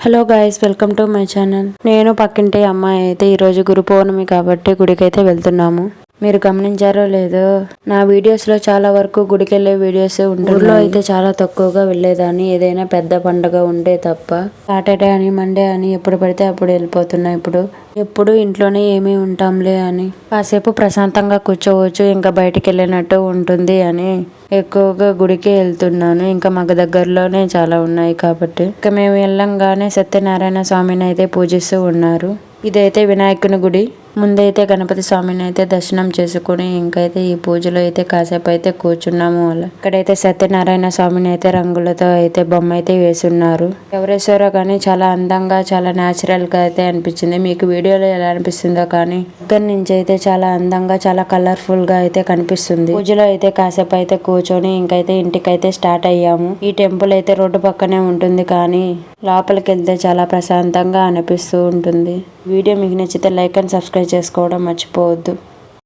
Hello guys, welcome to my channel. నేను పక్కింటి అమ్మాయి అయితే ఈరోజు గురు పౌర్ణమి కాబట్టి గుడికైతే వెళ్తున్నాము. మీరు గమనించారో లేదో, నా వీడియోస్లో చాలా వరకు గుడికి వెళ్ళే వీడియోస్ ఉంటుంది. ఊర్లో అయితే చాలా తక్కువగా వెళ్ళేదాన్ని, ఏదైనా పెద్ద పండుగ ఉంటే తప్ప. సాటర్డే అని మండే అని ఎప్పుడు పడితే అప్పుడు వెళ్ళిపోతున్నా. ఇప్పుడు ఎప్పుడు ఇంట్లోనే ఏమీ ఉంటాంలే అని, కాసేపు ప్రశాంతంగా కూర్చోవచ్చు, ఇంకా బయటికి వెళ్ళినట్టు ఉంటుంది అని ఎక్కువగా గుడికి వెళ్తున్నాను. ఇంకా మాకు దగ్గరలోనే చాలా ఉన్నాయి కాబట్టి ఇంకా మేము వెళ్ళంగానే సత్యనారాయణ స్వామిని అయితే పూజిస్తూ ఉన్నారు. ఇదైతే వినాయకుని గుడి. ముందైతే గణపతి స్వామిని అయితే దర్శనం చేసుకుని ఇంకైతే ఈ పూజలో అయితే కాసేపు అయితే కూర్చున్నాము. ఇక్కడైతే సత్యనారాయణ స్వామిని అయితే రంగులతో అయితే బొమ్మ అయితే వేసున్నారు. ఎవరేశ్వరో కానీ చాలా అందంగా, చాలా న్యాచురల్ గా అయితే అనిపించింది. మీకు వీడియోలో ఎలా అనిపిస్తుందో కానీ దగ్గర నుంచి అయితే చాలా అందంగా, చాలా కలర్ఫుల్ గా అయితే కనిపిస్తుంది. పూజలో అయితే కాసేపు అయితే కూర్చొని ఇంకైతే ఇంటికైతే స్టార్ట్ అయ్యాము. ఈ టెంపుల్ అయితే రోడ్డు పక్కనే ఉంటుంది కానీ లోపలికి వెళ్తే చాలా ప్రశాంతంగా అనిపిస్తూ ఉంటుంది. వీడియో మీకు నచ్చితే లైక్ అండ్ సబ్స్క్రైబ్ చేసుకోవడం మర్చిపోవద్దు.